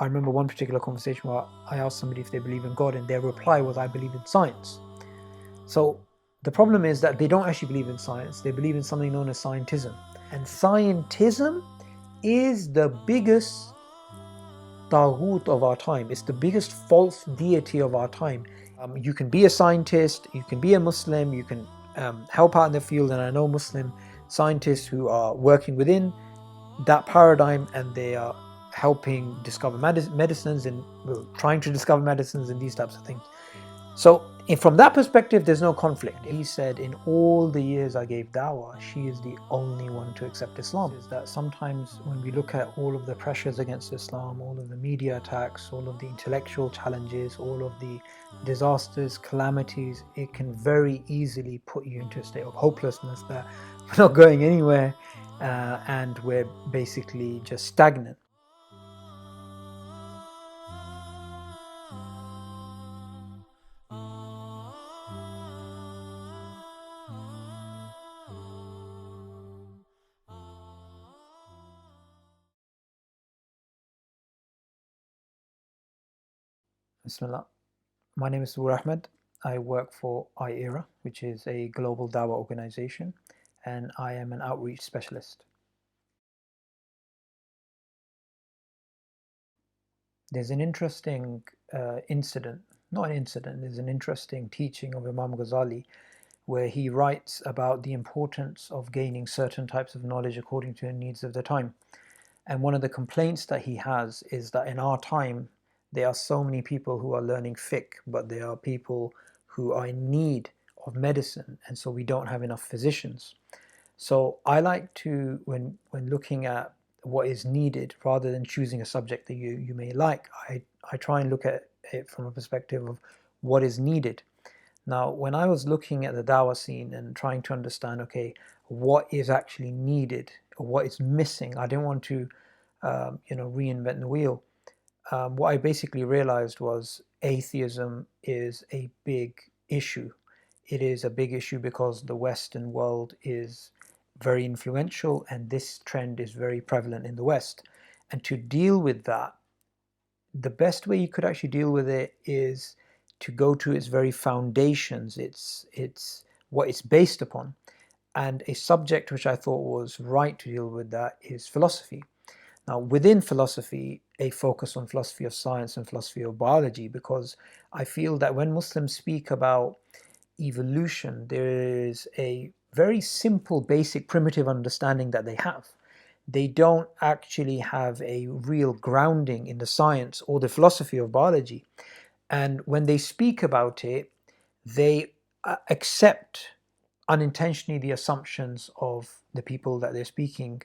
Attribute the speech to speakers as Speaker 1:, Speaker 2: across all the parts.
Speaker 1: I remember one particular conversation where I asked somebody if they believe in God, and their reply was, I believe in science. So the problem is that they don't actually believe in science. They believe in something known as scientism. And scientism is the biggest taghut of our time. It's the biggest false deity of our time. You can be a scientist, you can be a Muslim, you can help out in the field, and I know Muslim scientists who are working within that paradigm, and they are helping discover medicines and trying to discover medicines and these types of things. So from that perspective, there's no conflict. He said, in all the years I gave Dawah, she is the only one to accept Islam. Is that sometimes when we look at all of the pressures against Islam, all of the media attacks, all of the intellectual challenges, all of the disasters, calamities, it can very easily put you into a state of hopelessness that we're not going anywhere and we're basically just stagnant. Bismillah. My name is Subboor Ahmad. I work for IERA, which is a global Dawah organization, and I am an outreach specialist. There's an interesting there's an interesting teaching of Imam Ghazali where he writes about the importance of gaining certain types of knowledge according to the needs of the time. And one of the complaints that he has is that in our time, there are so many people who are learning fiqh, but there are people who are in need of medicine, and so we don't have enough physicians. So I like to, when looking at what is needed, rather than choosing a subject that you may like, I try and look at it from a perspective of what is needed. Now, when I was looking at the Dawah scene and trying to understand, okay, what is actually needed, or what is missing, I didn't want to, reinvent the wheel. What I basically realized was atheism is a big issue. It is a big issue because the Western world is very influential, and this trend is very prevalent in the West. And to deal with that, the best way you could actually deal with it is to go to its very foundations, its what it's based upon. And a subject which I thought was right to deal with that is philosophy. Now, within philosophy, a focus on philosophy of science and philosophy of biology, because I feel that when Muslims speak about evolution, there is a very simple, basic, primitive understanding that they have. They don't actually have a real grounding in the science or the philosophy of biology. And when they speak about it, they accept unintentionally the assumptions of the people that they're speaking,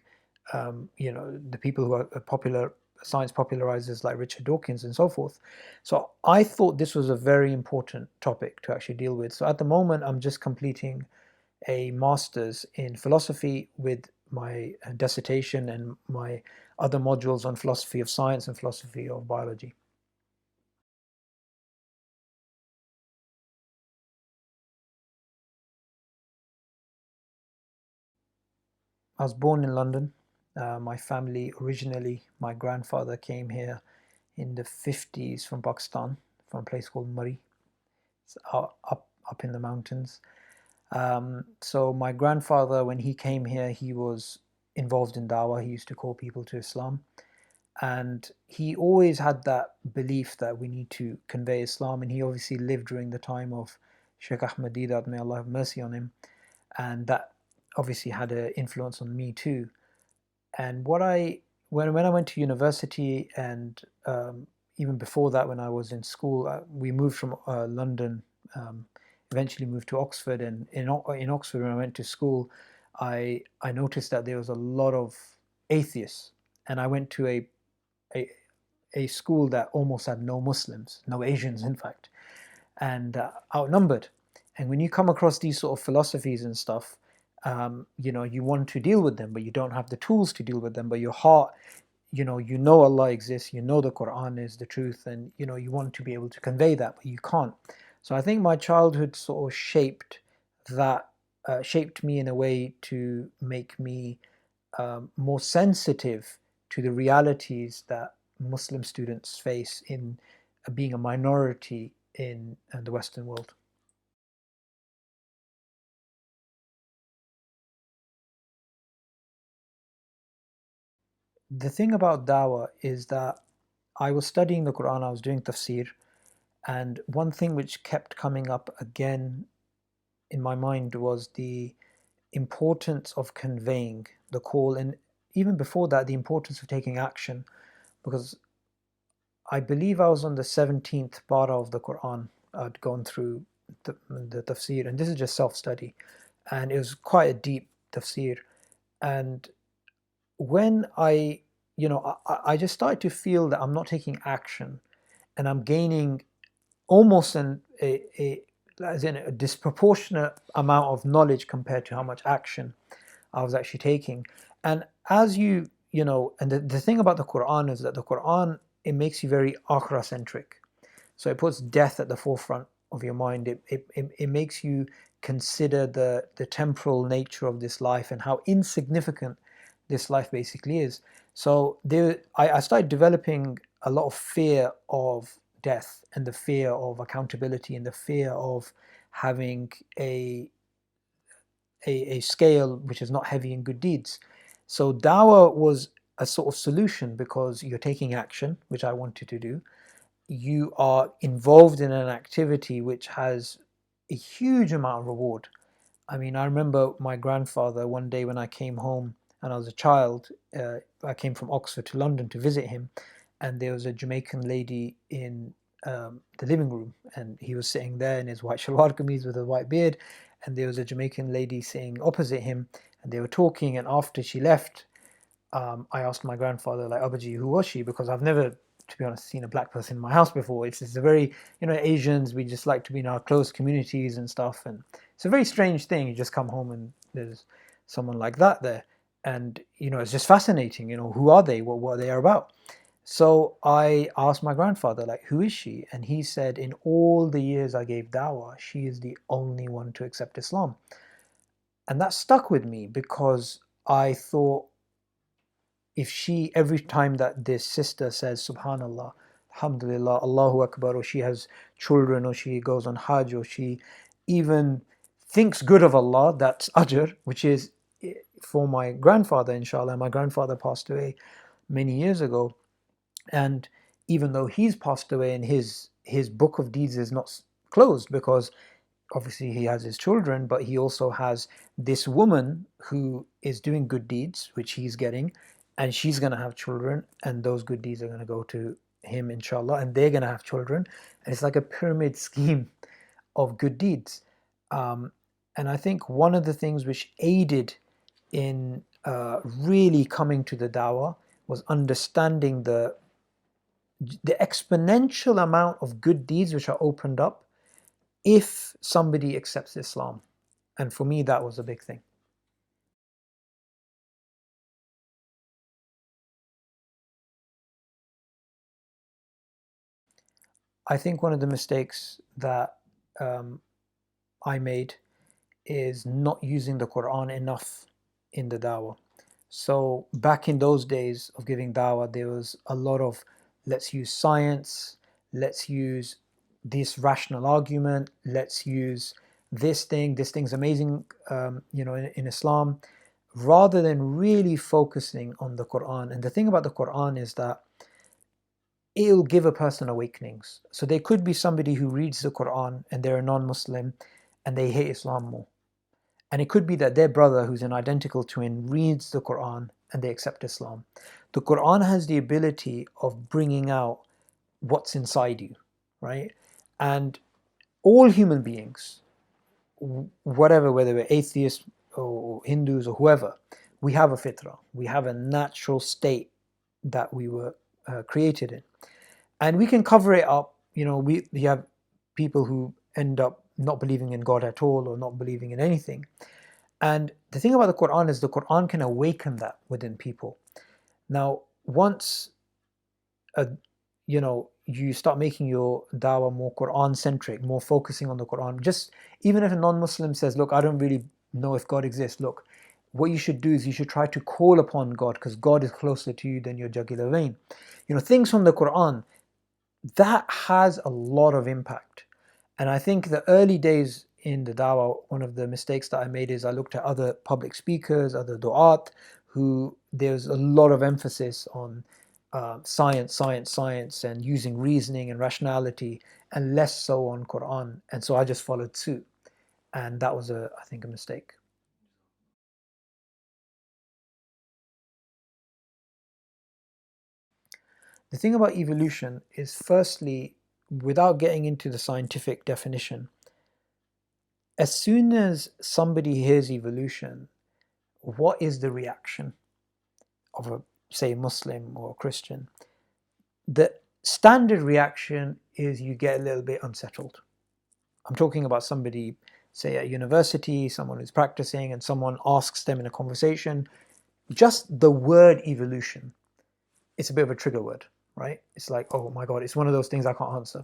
Speaker 1: the people who are popular science popularizers like Richard Dawkins and so forth. So I thought this was a very important topic to actually deal with. So at the moment, I'm just completing a master's in philosophy with my dissertation and my other modules on philosophy of science and philosophy of biology. I was born in London. My family originally, my grandfather came here in the 50s from Pakistan, from a place called Murray. It's up in the mountains. So my grandfather, when he came here, he was involved in Dawah. He used to call people to Islam. And he always had that belief that we need to convey Islam. And he obviously lived during the time of Sheikh Ahmad Deedat, may Allah have mercy on him. And that obviously had an influence on me too. And when I went to university, and even before that, when I was in school, we moved from London, eventually moved to Oxford. And in Oxford, when I went to school, I noticed that there was a lot of atheists, and I went to a, a school that almost had no Muslims, no Asians, in fact, and outnumbered. And when you come across these sort of philosophies and stuff, you want to deal with them, but you don't have the tools to deal with them. But your heart, you know Allah exists, you know the Quran is the truth, and you want to be able to convey that, but you can't. So I think my childhood sort of shaped me in a way to make me more sensitive to the realities that Muslim students face in being a minority in the Western world? The thing about Dawah is that I was studying the Quran, I was doing tafsir, and one thing which kept coming up again in my mind was the importance of conveying the call, and even before that, the importance of taking action. Because I believe I was on the 17th para of the Quran. I'd gone through the tafsir, and this is just self study, and it was quite a deep tafsir. And when I just started to feel that I'm not taking action, and I'm gaining almost as in a disproportionate amount of knowledge compared to how much action I was actually taking. And as and the thing about the Quran is that the Quran, it makes you very akhira centric. So it puts death at the forefront of your mind. It makes you consider the temporal nature of this life and how insignificant this life basically is. So I started developing a lot of fear of death, and the fear of accountability, and the fear of having a scale which is not heavy in good deeds. So dawah was a sort of solution, because you're taking action, which I wanted to do. You are involved in an activity which has a huge amount of reward. I mean, I remember my grandfather one day when I came home and I was a child. I came from Oxford to London to visit him, and there was a Jamaican lady in the living room, and he was sitting there in his white shalwar kameez with a white beard, and there was a Jamaican lady sitting opposite him, and they were talking. And after she left, I asked my grandfather, like, Abaji, who was she? Because I've never, to be honest, seen a black person in my house before. It's a very, Asians, we just like to be in our close communities and stuff. And it's a very strange thing. You just come home and there's someone like that there. And, it's just fascinating, who are they? What they are about? So I asked my grandfather, like, who is she? And he said, in all the years I gave dawah, she is the only one to accept Islam. And that stuck with me, because I thought, if she, every time that this sister says Subhanallah, Alhamdulillah, Allahu Akbar, or she has children, or she goes on Hajj, or she even thinks good of Allah, that's ajr, which is for my grandfather, inshallah. My grandfather passed away many years ago, and even though he's passed away and his book of deeds is not closed, because obviously he has his children, but he also has this woman who is doing good deeds, which he's getting, and she's going to have children, and those good deeds are going to go to him, inshallah, and they're going to have children. And it's like a pyramid scheme of good deeds. And I think one of the things which aided in really coming to the dawah was understanding the exponential amount of good deeds which are opened up if somebody accepts Islam. And for me, that was a big thing. I think one of the mistakes that I made is not using the Quran enough in the dawah. So back in those days of giving dawah, there was a lot of, let's use science, let's use this rational argument, let's use this thing's amazing, in Islam, rather than really focusing on the Quran. And the thing about the Quran is that it'll give a person awakenings. So there could be somebody who reads the Quran and they're a non-Muslim and they hate Islam more. And it could be that their brother, who's an identical twin, reads the Quran and they accept Islam. The Quran has the ability of bringing out what's inside you, right? And all human beings, whether we're atheists or Hindus or whoever, we have a fitrah. We have a natural state that we were created in. And we can cover it up. We have people who end up not believing in God at all, or not believing in anything. And the thing about the Quran is the Quran can awaken that within people. Now, once you start making your dawah more Quran centric, more focusing on the Quran, just even if a non-Muslim says, look, I don't really know if God exists, look, what you should do is you should try to call upon God, because God is closer to you than your jugular vein. Things from the Quran, that has a lot of impact. And I think the early days in the Dawah, one of the mistakes that I made is I looked at other public speakers, other du'at, who there's a lot of emphasis on science, and using reasoning and rationality, and less so on Quran. And so I just followed suit. And that was, I think, a mistake. The thing about evolution is, firstly, without getting into the scientific definition, as soon as somebody hears evolution, what is the reaction of a, say, Muslim or Christian? The standard reaction is you get a little bit unsettled. I'm talking about somebody, say, at university, someone who's practicing, and someone asks them in a conversation, just the word evolution, it's a bit of a trigger word, right? It's like, oh my God, it's one of those things I can't answer.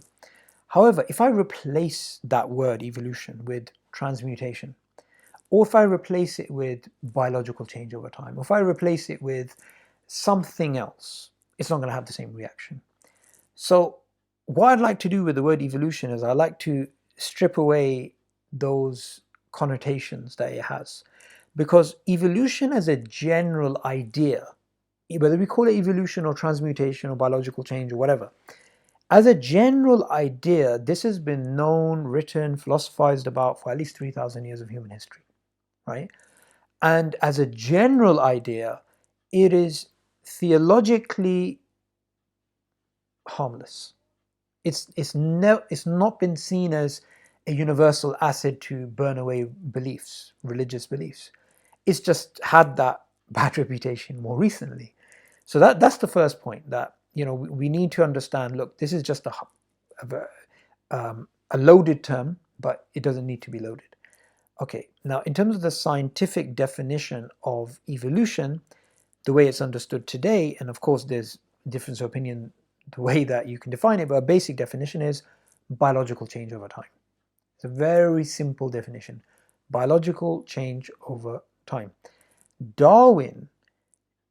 Speaker 1: However, if I replace that word evolution with transmutation, or if I replace it with biological change over time, or if I replace it with something else, it's not going to have the same reaction. So what I'd like to do with the word evolution is I like to strip away those connotations that it has. Because evolution as a general idea, whether we call it evolution or transmutation or biological change or whatever, as a general idea, this has been known, written, philosophized about for at least 3,000 years of human history, right? And as a general idea, it is theologically harmless. It's not been seen as a universal acid to burn away beliefs, religious beliefs. It's just had that bad reputation more recently. So that's the first point, that we need to understand, look, this is just a loaded term, but it doesn't need to be loaded. Okay, now in terms of the scientific definition of evolution, the way it's understood today, and of course there's difference of opinion the way that you can define it, but a basic definition is biological change over time. It's a very simple definition. Biological change over time. Darwin,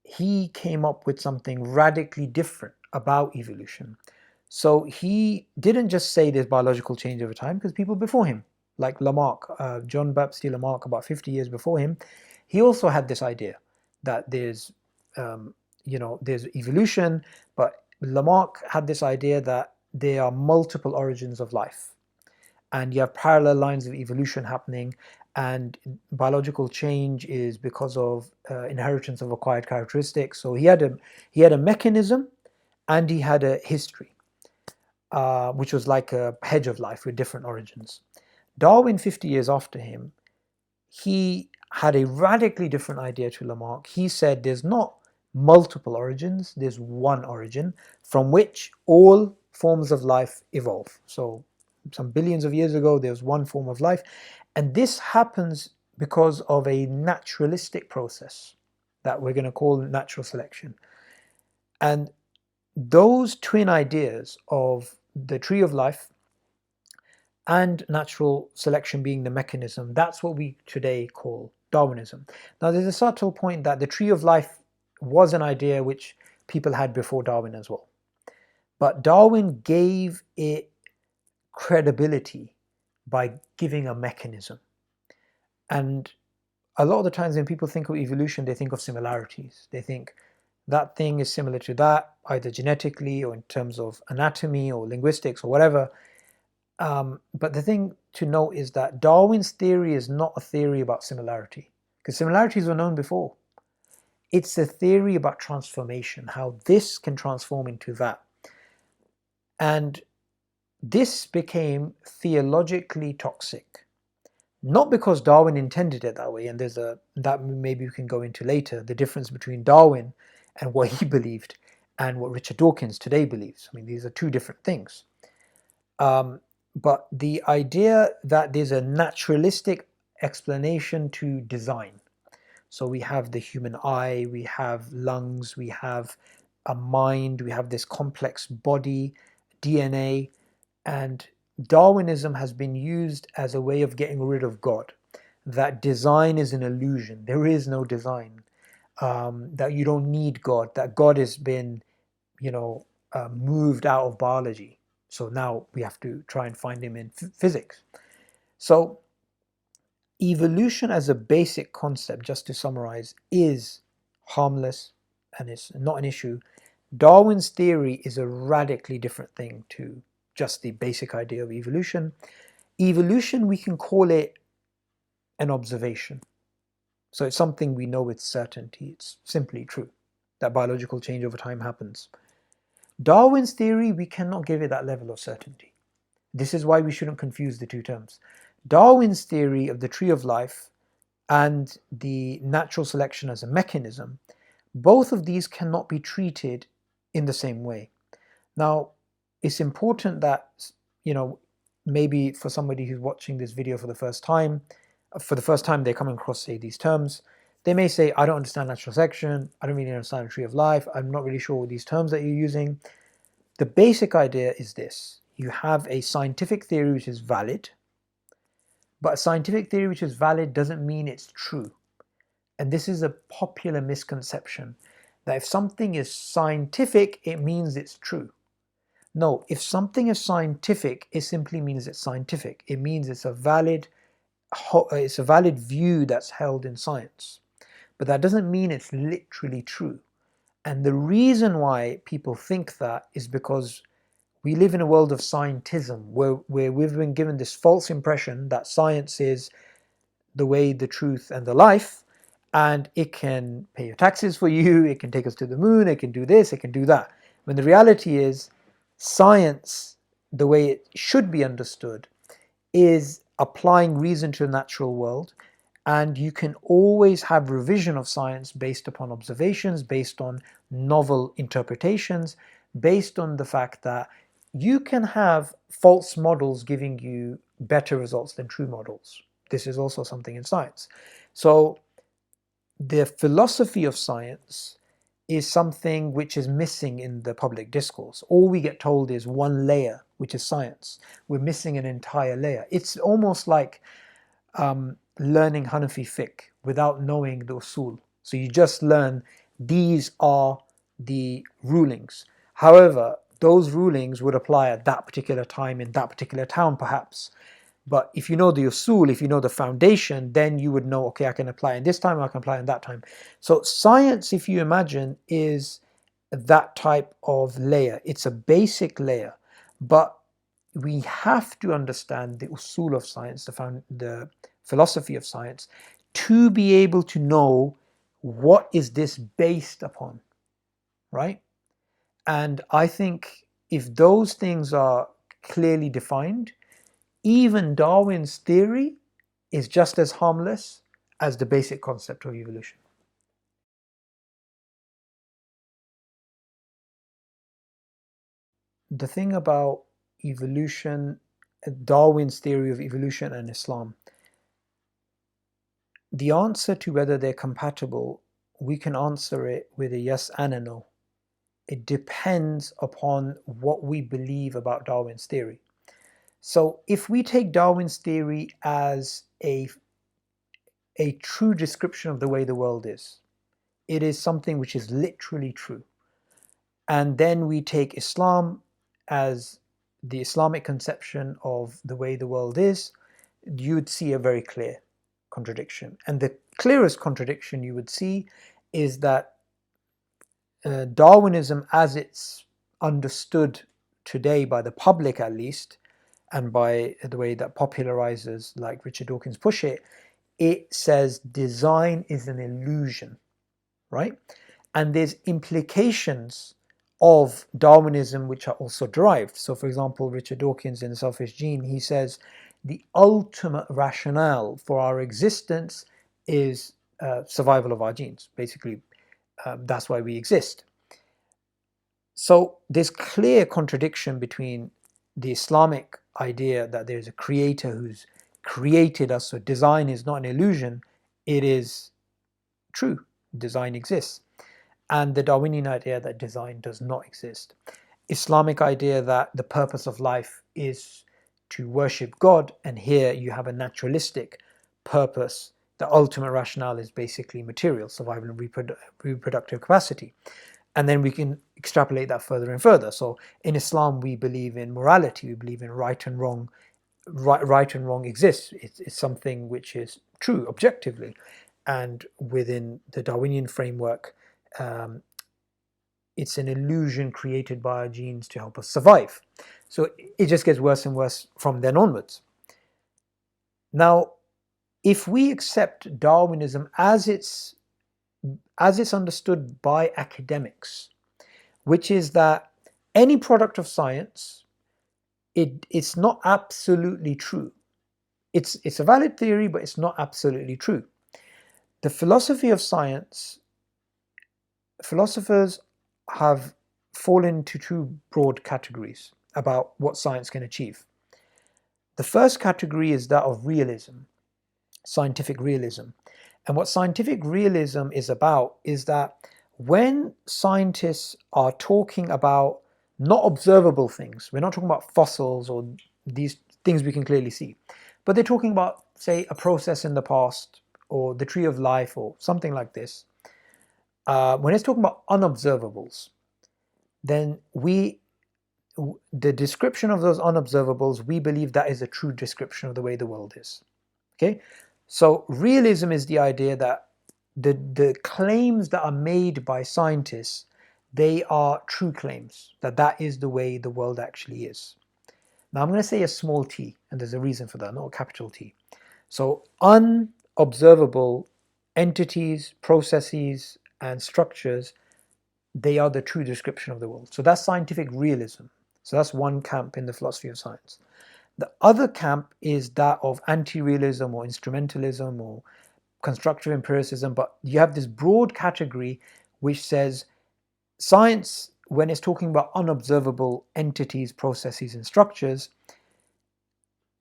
Speaker 1: he came up with something radically different about evolution. So he didn't just say there's biological change over time, because people before him, like Lamarck, John Baptiste Lamarck, about 50 years before him, he also had this idea that there's evolution, but Lamarck had this idea that there are multiple origins of life, and you have parallel lines of evolution happening, and biological change is because of inheritance of acquired characteristics. So he had a mechanism, and he had a history, which was like a hedge of life with different origins. Darwin, 50 years after him, he had a radically different idea to Lamarck. He said there's not multiple origins, there's one origin from which all forms of life evolve. So some billions of years ago, there's one form of life, and this happens because of a naturalistic process that we're going to call natural selection. And those twin ideas of the tree of life and natural selection being the mechanism, that's what we today call Darwinism. Now, there's a subtle point that the tree of life was an idea which people had before Darwin as well. But Darwin gave it credibility by giving a mechanism. And a lot of the times when people think of evolution, they think of similarities. They think that thing is similar to that, either genetically or in terms of anatomy or linguistics or whatever. But the thing to note is that Darwin's theory is not a theory about similarity, because similarities were known before. It's a theory about transformation, how this can transform into that. And this became theologically toxic, not because Darwin intended it that way, and that maybe we can go into later, the difference between Darwin and what he believed and what Richard Dawkins today believes. I mean, these are two different things. But the idea that there's a naturalistic explanation to design. So we have the human eye, we have lungs, we have a mind, we have this complex body, DNA, and Darwinism has been used as a way of getting rid of God. that design is an illusion. There is no design. That you don't need God. That God has been, moved out of biology. So now we have to try and find him in physics. So evolution as a basic concept, just to summarize, is harmless and it's not an issue. Darwin's theory is a radically different thing to just the basic idea of evolution. Evolution, we can call it an observation. So it's something we know with certainty. It's simply true that biological change over time happens. Darwin's theory, we cannot give it that level of certainty. This is why we shouldn't confuse the two terms. Darwin's theory of the tree of life and the natural selection as a mechanism, both of these cannot be treated in the same way. Now, it's important that, maybe for somebody who's watching this video for the first time they're coming across, say, these terms. They may say, I don't understand natural selection, I don't really understand the tree of life, I'm not really sure what these terms that you're using. The basic idea is this. You have a scientific theory which is valid, but a scientific theory which is valid doesn't mean it's true. And this is a popular misconception, that if something is scientific, it means it's true. No, if something is scientific, it simply means it's scientific. It means it's a valid view that's held in science. But that doesn't mean it's literally true. And the reason why people think that is because we live in a world of scientism where we've been given this false impression that science is the way, the truth, and the life, and it can pay your taxes for you, it can take us to the moon, it can do this, it can do that. When the reality is, science, the way it should be understood, is applying reason to the natural world, and you can always have revision of science based upon observations, based on novel interpretations, based on the fact that you can have false models giving you better results than true models. This is also something in science. So the philosophy of science is something which is missing in the public discourse. All we get told is one layer, which is science. We're missing an entire layer. It's almost like learning Hanafi fiqh without knowing the usul. So you just learn these are the rulings. However, those rulings would apply at that particular time in that particular town perhaps. But if you know the usul, if you know the foundation, then you would know, okay, I can apply in this time, I can apply in that time. So science, if you imagine, is that type of layer. It's a basic layer, but we have to understand the usul of science, the philosophy of science, to be able to know what is this based upon, right? And I think if those things are clearly defined, even Darwin's theory is just as harmless as the basic concept of evolution. The thing about evolution, Darwin's theory of evolution and Islam, the answer to whether they're compatible, we can answer it with a yes and a no. It depends upon what we believe about Darwin's theory. So if we take Darwin's theory as a true description of the way the world is, it is something which is literally true. And then we take Islam as the Islamic conception of the way the world is, you would see a very clear contradiction. And the clearest contradiction you would see is that Darwinism, as it's understood today by the public at least, and by the way that popularizers like Richard Dawkins push it, it says design is an illusion, right? And there's implications of Darwinism which are also derived. So for example, Richard Dawkins in The Selfish Gene, he says the ultimate rationale for our existence is survival of our genes. Basically, that's why we exist. So there's clear contradiction between the Islamic idea that there's a creator who's created us, so design is not an illusion, it is true, design exists, and the Darwinian idea that design does not exist. Islamic idea that the purpose of life is to worship God, and here you have a naturalistic purpose, the ultimate rationale is basically material, survival and reproductive capacity. And then we can extrapolate that further and further. So in Islam, we believe in morality, we believe in right and wrong. Right and wrong exists. It's something which is true objectively. And within the Darwinian framework, it's an illusion created by our genes to help us survive. So it just gets worse and worse from then onwards. Now, if we accept Darwinism as it's understood by academics, which is that any product of science, it's not absolutely true. It's a valid theory, but it's not absolutely true. The philosophy of science, philosophers have fallen into two broad categories about what science can achieve. The first category is that of realism, scientific realism. And what scientific realism is about is that when scientists are talking about not observable things, we're not talking about fossils or these things we can clearly see, but they're talking about, say, a process in the past or the tree of life or something like this. When it's talking about unobservables, then the description of those unobservables, we believe that is a true description of the way the world is. Okay? So realism is the idea that the claims that are made by scientists, they are true claims, that is the way the world actually is. Now I'm going to say a small t, and there's a reason for that, not a capital T. So unobservable entities, processes, and structures, they are the true description of the world. So that's scientific realism. So that's one camp in the philosophy of science. The other camp is that of anti-realism or instrumentalism or constructive empiricism, but you have this broad category which says science, when it's talking about unobservable entities, processes, and structures,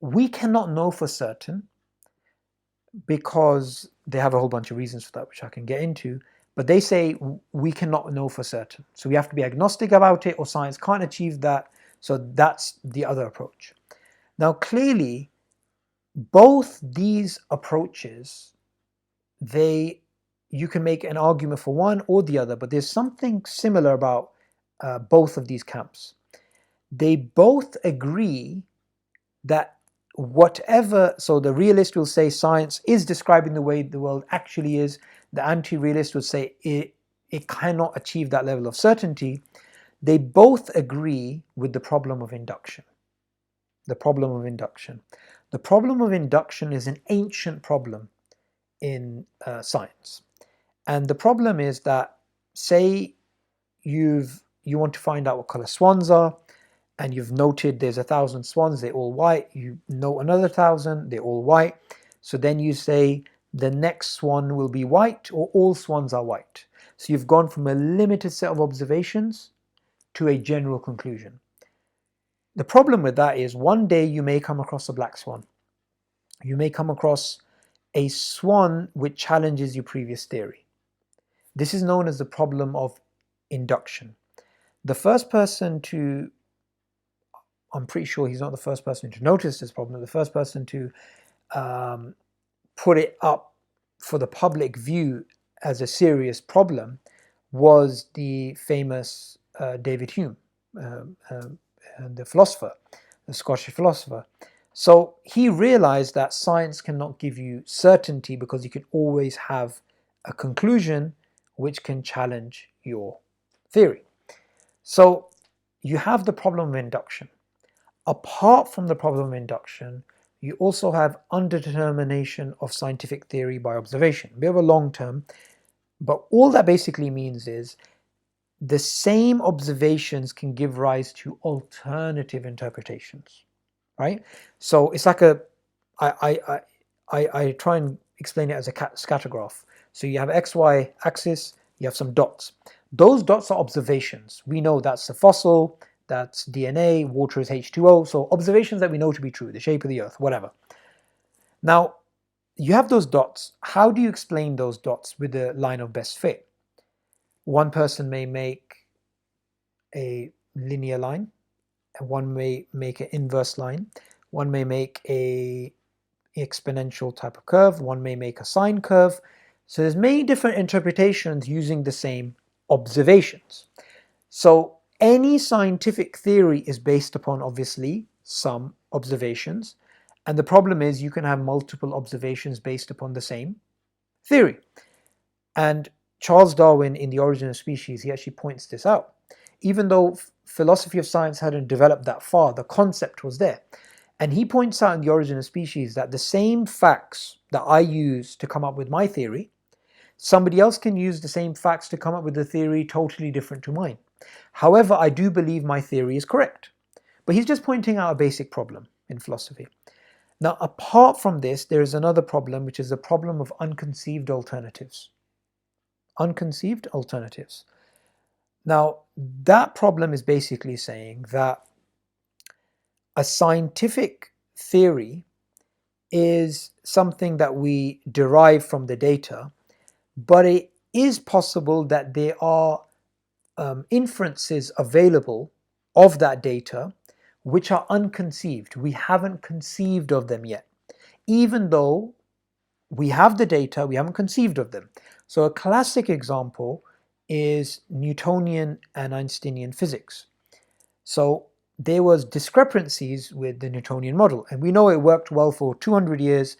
Speaker 1: we cannot know for certain because they have a whole bunch of reasons for that, which I can get into, but they say we cannot know for certain. So we have to be agnostic about it, or science can't achieve that. So that's the other approach. Now, clearly, both these approaches, you can make an argument for one or the other, but there's something similar about both of these camps. They both agree that so the realist will say science is describing the way the world actually is. The anti-realist would say it cannot achieve that level of certainty. They both agree with the problem of induction. The problem of induction. The problem of induction is an ancient problem in science. And the problem is that, say you want to find out what color swans are, and you've noted there's 1,000 swans, they're all white. You know another 1,000, they're all white. So then you say the next swan will be white, or all swans are white. So you've gone from a limited set of observations to a general conclusion. The problem with that is one day you may come across a black swan. You may come across a swan which challenges your previous theory. This is known as the problem of induction. The first person to, I'm pretty sure he's not the first person to notice this problem, the first person to put it up for the public view as a serious problem was the famous David Hume, the philosopher, the Scottish philosopher. So he realized that science cannot give you certainty because you can always have a conclusion which can challenge your theory. So you have the problem of induction. Apart from the problem of induction, you also have underdetermination of scientific theory by observation. A bit of a long term, but all that basically means is the same observations can give rise to alternative interpretations, right? So it's like I try and explain it as a scatter graph. So you have XY axis, you have some dots. Those dots are observations. We know that's a fossil, that's DNA, water is H2O. So observations that we know to be true, the shape of the earth, whatever. Now, you have those dots. How do you explain those dots with the line of best fit? One person may make a linear line, and one may make an inverse line. One may make a exponential type of curve, one may make a sine curve. So there's many different interpretations using the same observations. So any scientific theory is based upon, obviously, some observations. And the problem is you can have multiple observations based upon the same theory. And Charles Darwin, in The Origin of Species, he actually points this out. Even though philosophy of science hadn't developed that far, the concept was there. And he points out in The Origin of Species that the same facts that I use to come up with my theory, somebody else can use the same facts to come up with a theory totally different to mine. However, I do believe my theory is correct. But he's just pointing out a basic problem in philosophy. Now, apart from this, there is another problem, which is the problem of unconceived alternatives. Unconceived alternatives. Now, that problem is basically saying that a scientific theory is something that we derive from the data, but it is possible that there are inferences available of that data which are unconceived. We haven't conceived of them yet. Even though we have the data, we haven't conceived of them. So a classic example is Newtonian and Einsteinian physics. So there was discrepancies with the Newtonian model, and we know it worked well for 200 years.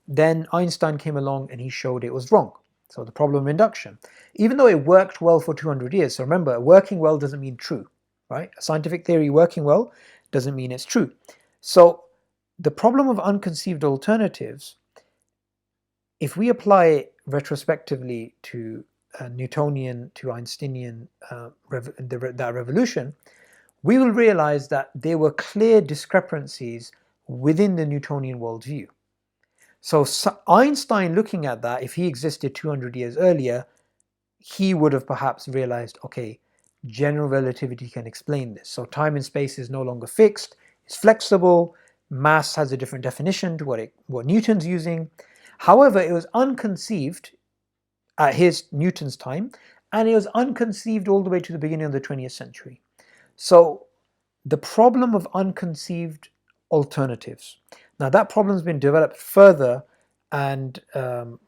Speaker 1: Then Einstein came along and he showed it was wrong. So the problem of induction. Even though it worked well for 200 years, so remember, working well doesn't mean true, right? A scientific theory working well doesn't mean it's true. So the problem of unconceived alternatives, if we apply it retrospectively to Newtonian to Einsteinian that revolution, we will realize that there were clear discrepancies within the Newtonian worldview. So Einstein, looking at that, if he existed 200 years earlier, he would have perhaps realized, okay, general relativity can explain this. So time and space is no longer fixed, it's flexible, mass has a different definition to what Newton's using. However, it was unconceived at Newton's time, and it was unconceived all the way to the beginning of the 20th century. So the problem of unconceived alternatives. Now that problem has been developed further and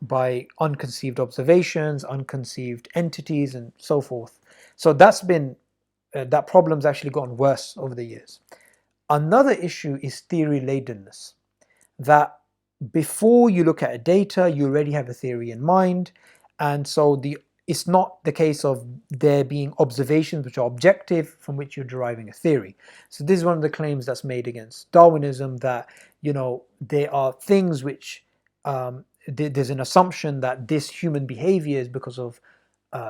Speaker 1: by unconceived observations, unconceived entities, and so forth. So that problem's actually gotten worse over the years. Another issue is theory ladenness. That before you look at a data, you already have a theory in mind, and so it's not the case of there being observations which are objective from which you're deriving a theory. So this is one of the claims that's made against Darwinism, that there are things which there's an assumption that this human behavior is because of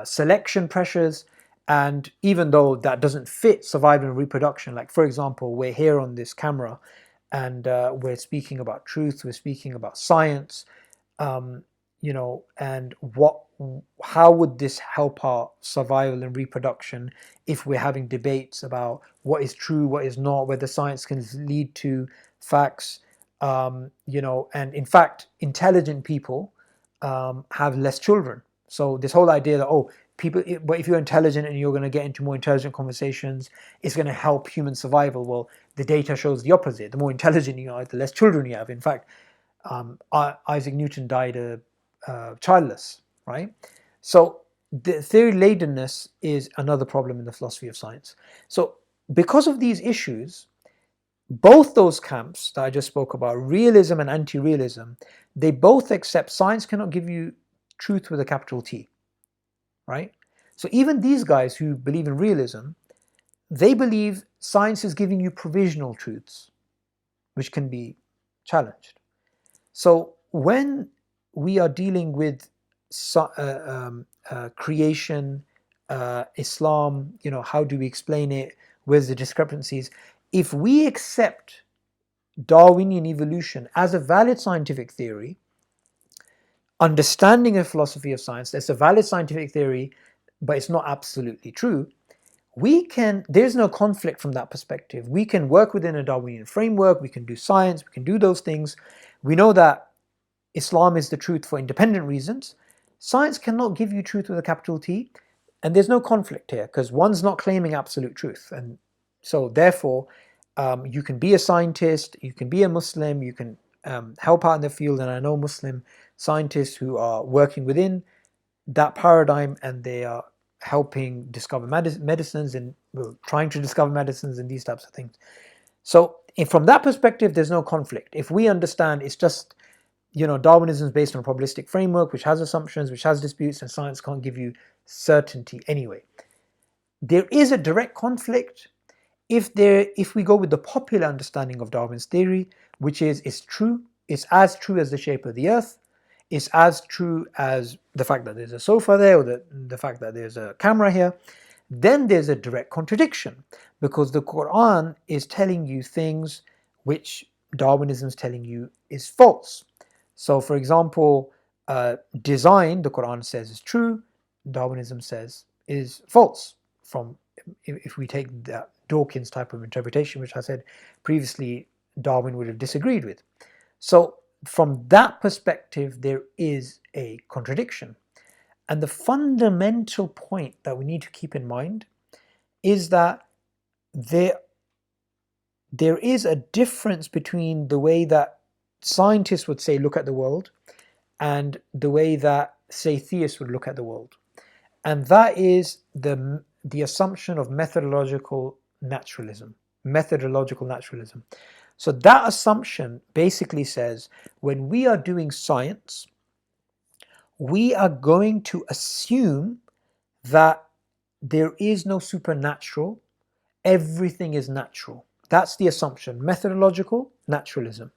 Speaker 1: selection pressures, and even though that doesn't fit survival and reproduction, like for example, we're here on this camera and we're speaking about truth, we're speaking about science, and how would this help our survival and reproduction if we're having debates about what is true, what is not, whether science can lead to facts, and in fact, intelligent people have less children. So this whole idea that, but if you're intelligent and you're going to get into more intelligent conversations, it's going to help human survival. Well, the data shows the opposite. The more intelligent you are, the less children you have. In fact, Isaac Newton died childless, right? So the theory ladenness is another problem in the philosophy of science. So because of these issues, both those camps that I just spoke about, realism and anti-realism, they both accept science cannot give you truth with a capital T, right? So even these guys who believe in realism, they believe science is giving you provisional truths, which can be challenged. So when we are dealing with creation, Islam, how do we explain it? Where's the discrepancies? If we accept Darwinian evolution as a valid scientific theory, understanding a philosophy of science, that's a valid scientific theory, but it's not absolutely true, there's no conflict from that perspective. We can work within a Darwinian framework, we can do science, we can do those things. We know that Islam is the truth for independent reasons. Science cannot give you truth with a capital T, and there's no conflict here because one's not claiming absolute truth. And so therefore, you can be a scientist, you can be a Muslim, you can help out in the field, and I know Muslim scientists who are working within that paradigm, and they are helping discover medicines and trying to discover medicines and these types of things. So from that perspective, there's no conflict. If we understand it's just, Darwinism is based on a probabilistic framework, which has assumptions, which has disputes, and science can't give you certainty anyway. There is a direct conflict if we go with the popular understanding of Darwin's theory, which is it's true, it's as true as the shape of the earth, it's as true as the fact that there's a sofa there, or the fact that there's a camera here, then there's a direct contradiction, because the Quran is telling you things which Darwinism is telling you is false. So for example, design, the Quran says is true, Darwinism says is false. If we take that Dawkins type of interpretation, which I said previously Darwin would have disagreed with. So from that perspective, there is a contradiction. And the fundamental point that we need to keep in mind is that there is a difference between the way that scientists would say look at the world and the way that, say, theists would look at the world. And that is the assumption of methodological naturalism. So that assumption basically says when we are doing science, we are going to assume that there is no supernatural, everything is natural. That's the assumption, methodological naturalism.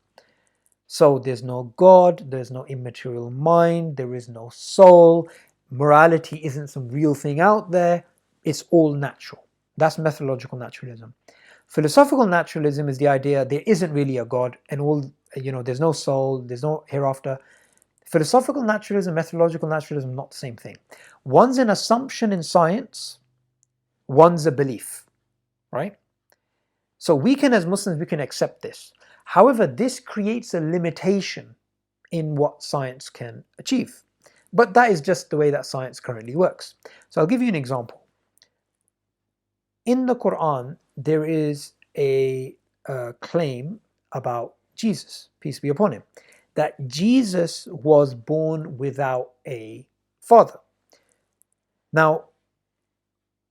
Speaker 1: So there's no God, there's no immaterial mind, there is no soul, morality isn't some real thing out there, it's all natural. That's methodological naturalism. Philosophical naturalism is the idea there isn't really a God and there's no soul, there's no hereafter. Philosophical naturalism, methodological naturalism, not the same thing. One's an assumption in science, one's a belief, right? So we can, as Muslims, we can accept this. However, this creates a limitation in what science can achieve. But that is just the way that science currently works. So I'll give you an example. In the Quran, there is a claim about Jesus, peace be upon him, that Jesus was born without a father. Now,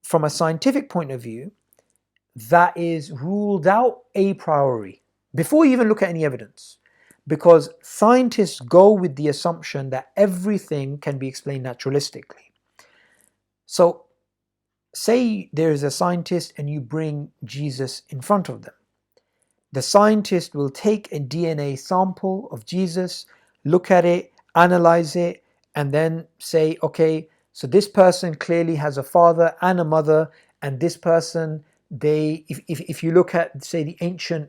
Speaker 1: from a scientific point of view, that is ruled out a priori, before you even look at any evidence, because scientists go with the assumption that everything can be explained naturalistically. So, say there is a scientist and you bring Jesus in front of them. The scientist will take a DNA sample of Jesus, look at it, analyze it, and then say, okay, so this person clearly has a father and a mother, and this person, if you look at, say, the ancient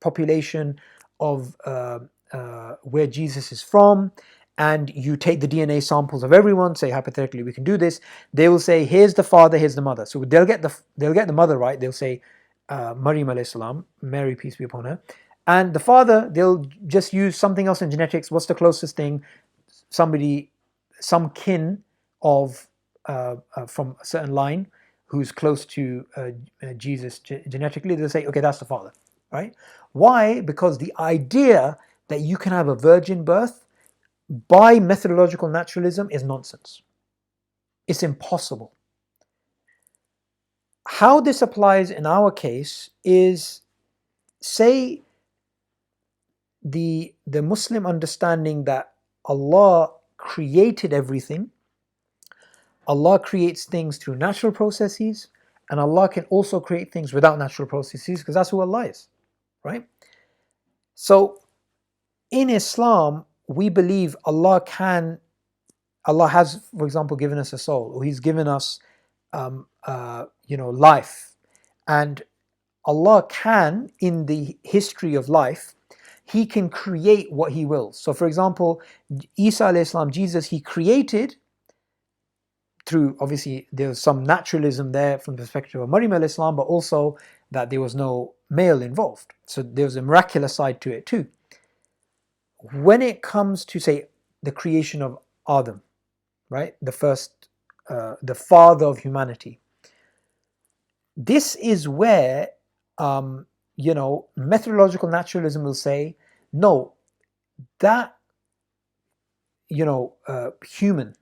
Speaker 1: population of where Jesus is from, and you take the DNA samples of everyone, say hypothetically we can do this, they will say here's the father, here's the mother. So they'll get the mother right. They'll say Maryam alayhi salam, Mary peace be upon her, and the father they'll just use something else in genetics. What's the closest thing? Some kin of from a certain line who's close to Jesus genetically. They'll say okay, that's the father, right? Why? Because the idea that you can have a virgin birth by methodological naturalism is nonsense. It's impossible. How this applies in our case is, say, the Muslim understanding that Allah created everything, Allah creates things through natural processes, and Allah can also create things without natural processes, because that's who Allah is, right? So in Islam, we believe Allah has, for example, given us a soul, or He's given us, life, and Allah can, in the history of life, He can create what He wills. So, for example, Isa alayhi salam, Jesus, He created through, obviously, there's some naturalism there from the perspective of Maryam alayhi salam, but also that there was no male involved. So there was a miraculous side to it too. When it comes to, say, the creation of Adam, right, the father of humanity, this is where methodological naturalism will say, no, that, human,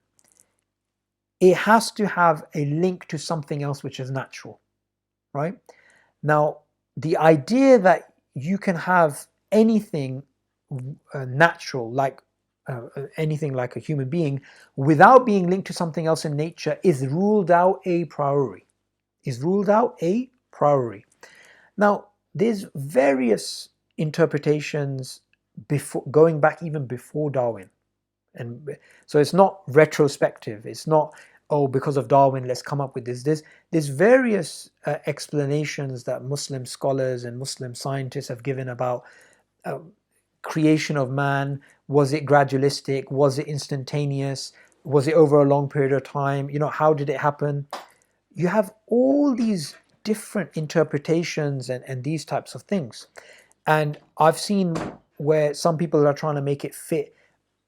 Speaker 1: it has to have a link to something else which is natural, right? Now, the idea that you can have anything natural, like anything like a human being, without being linked to something else in nature is ruled out a priori. Now, there's various interpretations before, going back even before Darwin. And so it's not retrospective. It's not, oh, because of Darwin, let's come up with this. There's various explanations that Muslim scholars and Muslim scientists have given about creation of man. Was it gradualistic? Was it instantaneous? Was it over a long period of time? How did it happen? You have all these different interpretations and these types of things. And I've seen where some people are trying to make it fit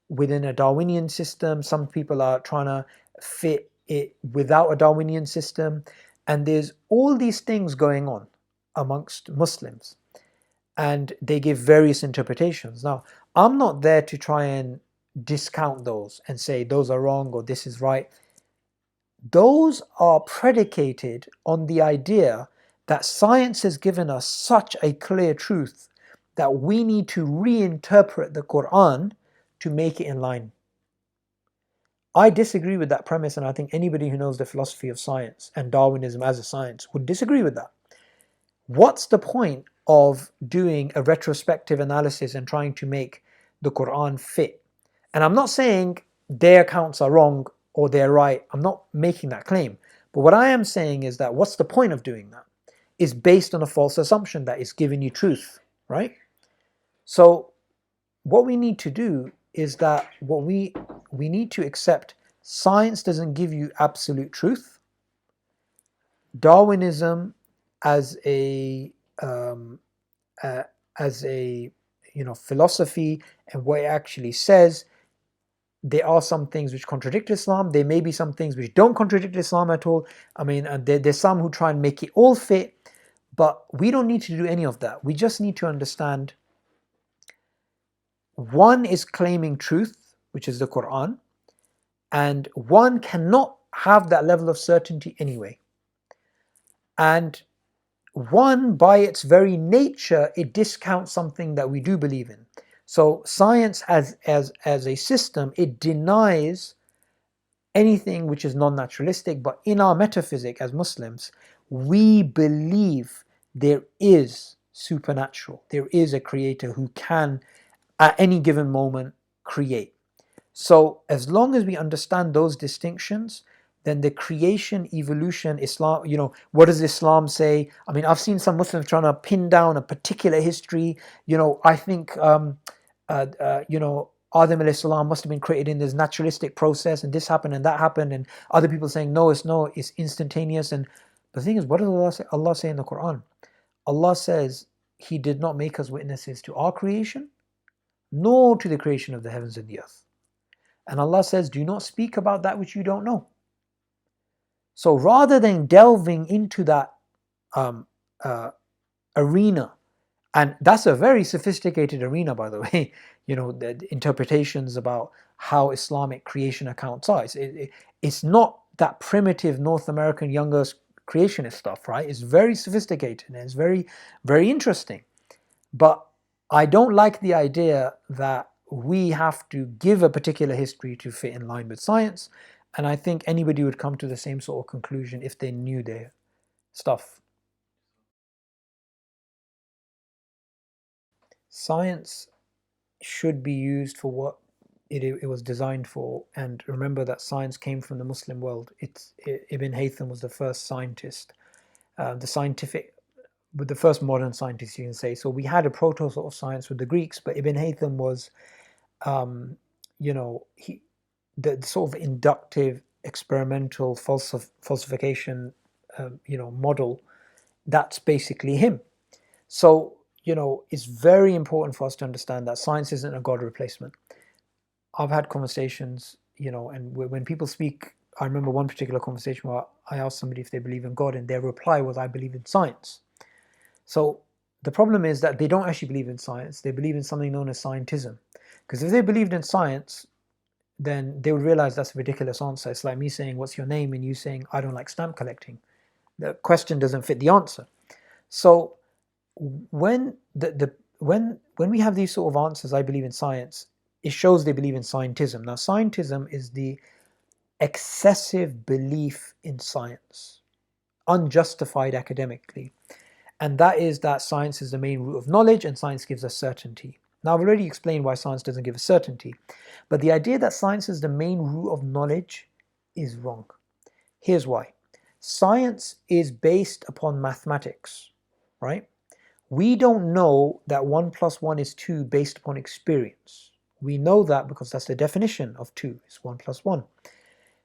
Speaker 1: within a Darwinian system. Some people are trying to fit it without a Darwinian system. And there's all these things going on amongst Muslims. And they give various interpretations. Now, I'm not there to try and discount those and say those are wrong or this is right. Those are predicated on the idea that science has given us such a clear truth that we need to reinterpret the Quran to make it in line. I disagree with that premise, and I think anybody who knows the philosophy of science and Darwinism as a science would disagree with that. What's the point of doing a retrospective analysis and trying to make the Quran fit? And I'm not saying their accounts are wrong or they're right. I'm not making that claim. But what I am saying is that what's the point of doing that? Is based on a false assumption that it's giving you truth, right? So what we need to do is that we need to accept science doesn't give you absolute truth. Darwinism as a philosophy and what it actually says, there are some things which contradict Islam. There may be some things which don't contradict Islam at all. I mean, there's some who try and make it all fit, but we don't need to do any of that. We just need to understand one is claiming truth, which is the Quran, and one cannot have that level of certainty anyway. And one, by its very nature, it discounts something that we do believe in. So science as a system, it denies anything which is non-naturalistic, but in our metaphysic as Muslims, we believe there is supernatural. There is a creator who can, at any given moment, create. So as long as we understand those distinctions, then the creation, evolution, Islam, what does Islam say? I mean, I've seen some Muslims trying to pin down a particular history. I think, Adam alayhi salam must have been created in this naturalistic process and this happened and that happened, and other people saying, no, it's instantaneous. And the thing is, what does Allah say in the Quran? Allah says, He did not make us witnesses to our creation, nor to the creation of the heavens and the earth. And Allah says, do not speak about that which you don't know. So rather than delving into that arena, and that's a very sophisticated arena, by the way, the interpretations about how Islamic creation accounts are. It's not that primitive North American younger creationist stuff, right? It's very sophisticated and it's very, very interesting. But I don't like the idea that we have to give a particular history to fit in line with science. And I think anybody would come to the same sort of conclusion if they knew their stuff. Science should be used for what it was designed for. And remember that science came from the Muslim world. Ibn Haytham was the first scientist, the first modern scientist, you can say. So we had a proto sort of science with the Greeks, but Ibn Haytham was, the sort of inductive, experimental falsification, model. That's basically him. So, it's very important for us to understand that science isn't a God replacement. I've had conversations, and when people speak, I remember one particular conversation where I asked somebody if they believe in God, and their reply was, I believe in science. So the problem is that they don't actually believe in science. They believe in something known as scientism. Because if they believed in science, then they would realize that's a ridiculous answer. It's like me saying, what's your name? And you saying, I don't like stamp collecting. The question doesn't fit the answer. So when when we have these sort of answers, I believe in science, it shows they believe in scientism. Now, scientism is the excessive belief in science, unjustified academically. And that is that science is the main root of knowledge and science gives us certainty. Now, I've already explained why science doesn't give us certainty, but the idea that science is the main root of knowledge is wrong. Here's why. Science is based upon mathematics, right? We don't know that 1 + 1 is 2 based upon experience. We know that because that's the definition of 2, it's 1 + 1.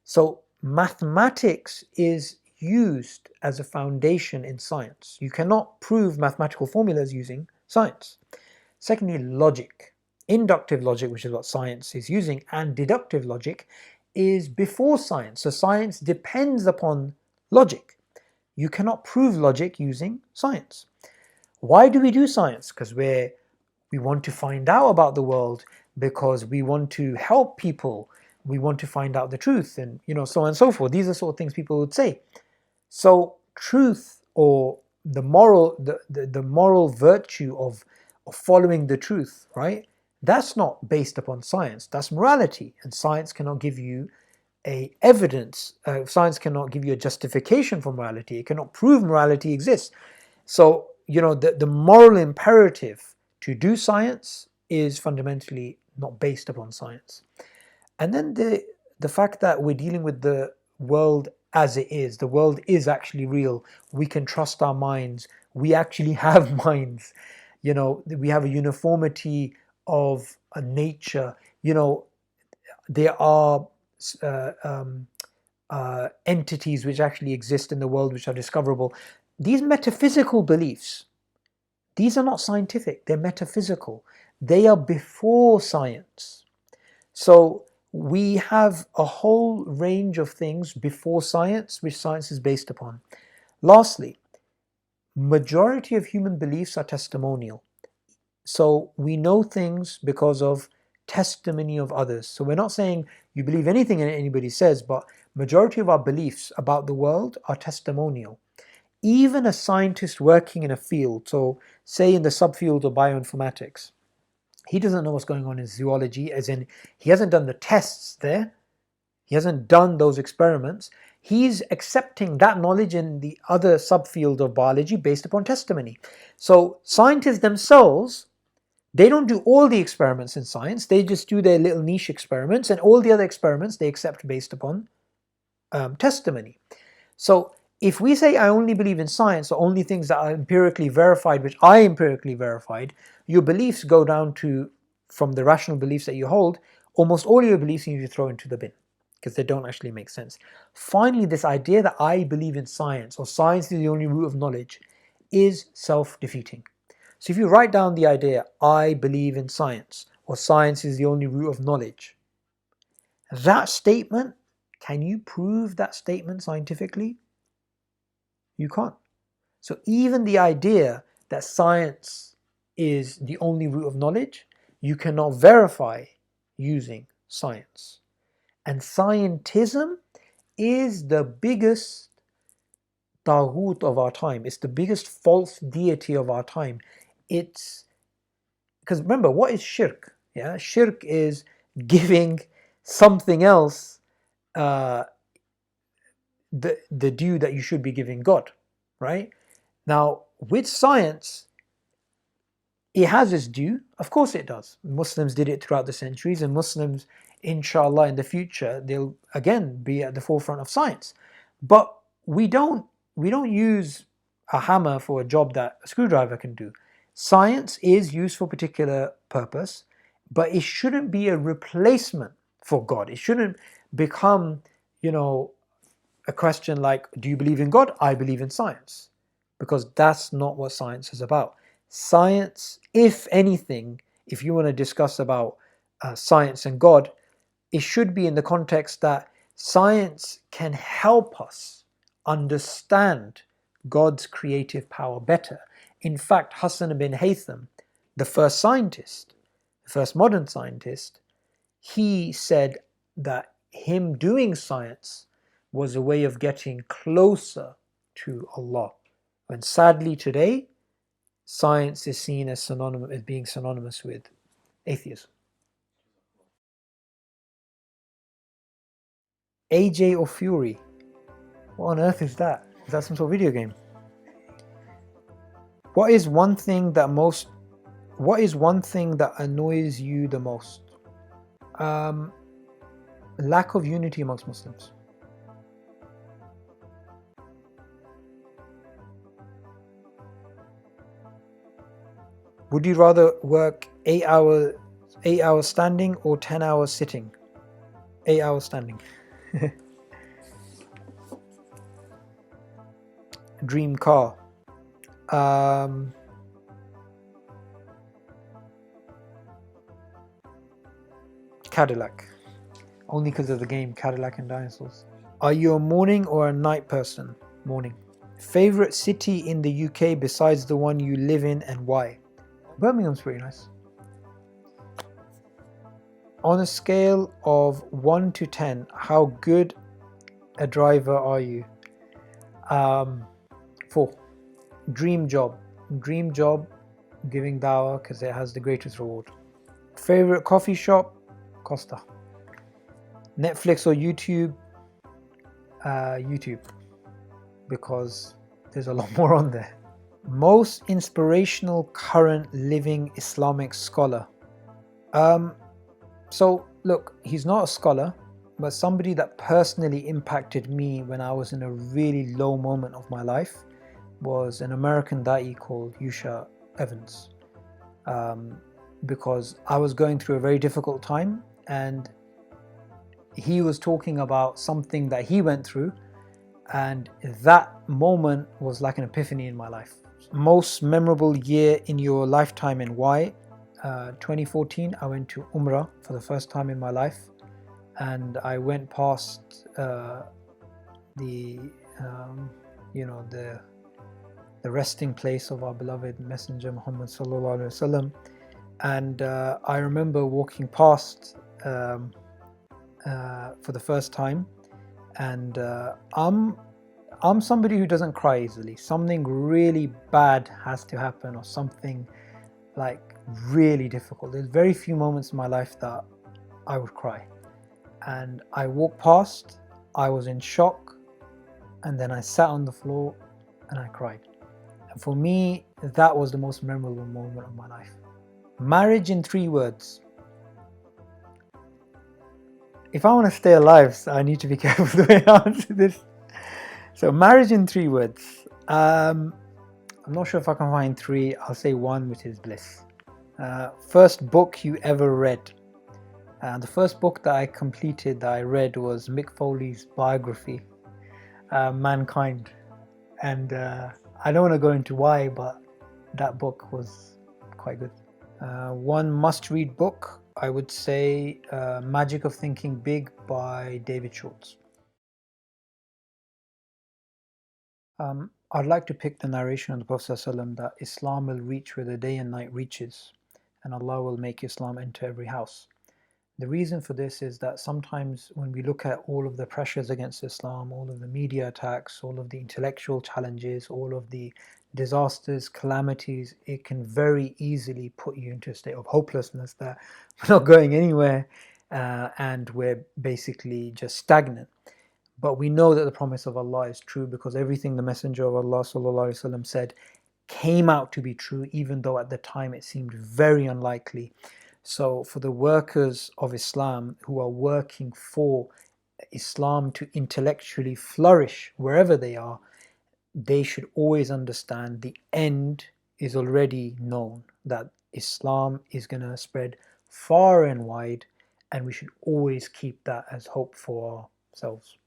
Speaker 1: So mathematics is used as a foundation in science. You cannot prove mathematical formulas using science. Secondly, logic. Inductive logic, which is what science is using, and deductive logic is before science. So science depends upon logic. You cannot prove logic using science. Why do we do science? Because we want to find out about the world, because we want to help people, we want to find out the truth, and so on and so forth. These are sort of things people would say. So truth, or the moral virtue of following the truth, right? That's not based upon science. That's morality, and science cannot give you a evidence. Science cannot give you a justification for morality. It cannot prove morality exists. So the moral imperative to do science is fundamentally not based upon science. And then the fact that we're dealing with the world as it is. The world is actually real. We can trust our minds. We actually have minds. We have a uniformity of a nature. There are entities which actually exist in the world which are discoverable. These metaphysical beliefs, these are not scientific. They're metaphysical. They are before science. So we have a whole range of things before science, which science is based upon. Lastly, majority of human beliefs are testimonial. So we know things because of testimony of others. So we're not saying you believe anything anybody says, but majority of our beliefs about the world are testimonial. Even a scientist working in a field, so say in the subfield of bioinformatics, he doesn't know what's going on in zoology, as in he hasn't done the tests there. He hasn't done those experiments. He's accepting that knowledge in the other subfield of biology based upon testimony. So scientists themselves, they don't do all the experiments in science. They just do their little niche experiments, and all the other experiments they accept based upon testimony. So if we say I only believe in science, or only things that are empirically verified, which I empirically verified, your beliefs go down to, from the rational beliefs that you hold, almost all your beliefs you need to throw into the bin, because they don't actually make sense. Finally, this idea that I believe in science, or science is the only root of knowledge, is self-defeating. So if you write down the idea, I believe in science, or science is the only root of knowledge, that statement, can you prove that statement scientifically? You can't. So even the idea that science is the only root of knowledge, you cannot verify using science. And scientism is the biggest taghut of our time. It's the biggest false deity of our time. It's because remember, what is shirk? Yeah, shirk is giving something else the due that you should be giving God, right? Now, with science, it has its due. Of course it does. Muslims did it throughout the centuries, and Muslims, inshallah, in the future, they'll again be at the forefront of science. But we don't use a hammer for a job that a screwdriver can do. Science is used for a particular purpose, but it shouldn't be a replacement for God. It shouldn't become, a question like, do you believe in God? I believe in science. Because that's not what science is about. Science, if anything, if you want to discuss about science and God, it should be in the context that science can help us understand God's creative power better. In fact, Hassan ibn Haytham, the first scientist, the first modern scientist, he said that him doing science was a way of getting closer to Allah. When sadly today, science is seen as being synonymous with atheism. AJ or Fury? What on earth is that? Is that some sort of video game? What is one thing that annoys you the most? Lack of unity amongst Muslims. Would you rather work 8 hours standing or 10 hours sitting? 8 hours standing. Dream car. Cadillac. Only because of the game Cadillac and Dinosaurs. Are you a morning or a night person? Morning. Favorite city in the UK besides the one you live in, and why? Birmingham's pretty nice. On a scale of 1 to 10, how good a driver are you? 4. Dream job, giving Dawah because it has the greatest reward. Favorite coffee shop? Costa. Netflix or YouTube? YouTube, because there's a lot more on there. Most inspirational current living Islamic scholar? So look, he's not a scholar, but somebody that personally impacted me when I was in a really low moment of my life was an American da'i called Yusha Evans, because I was going through a very difficult time, and he was talking about something that he went through, and that moment was like an epiphany in my life. Most memorable year in your lifetime, and why? 2014, I went to Umrah for the first time in my life, and I went past the resting place of our beloved Messenger Muhammad sallallahu alaihi wasallam, and I remember walking past for the first time, and I'm somebody who doesn't cry easily. Something really bad has to happen, or something like really difficult. There's very few moments in my life that I would cry, and I walked past, I was in shock, and then I sat on the floor and I cried. And for me, that was the most memorable moment of my life. Marriage in 3 words. If I want to stay alive, so I need to be careful the way I answer this. So marriage in 3 words. I'm not sure if I can find 3. I'll say 1, which is bliss. First book you ever read. The first book that I completed, that I read, was Mick Foley's biography, Mankind. And I don't want to go into why, but that book was quite good. One must-read book, I would say Magic of Thinking Big by David Schwartz. I'd like to pick the narration of the Prophet ﷺ that Islam will reach where the day and night reaches, and Allah will make Islam enter every house. The reason for this is that sometimes when we look at all of the pressures against Islam, all of the media attacks, all of the intellectual challenges, all of the disasters, calamities, it can very easily put you into a state of hopelessness that we're not going anywhere, and we're basically just stagnant. But we know that the promise of Allah is true, because everything the Messenger of Allah ﷺ said came out to be true, even though at the time it seemed very unlikely. So for the workers of Islam who are working for Islam to intellectually flourish wherever they are, they should always understand the end is already known, that Islam is going to spread far and wide, and we should always keep that as hope for ourselves.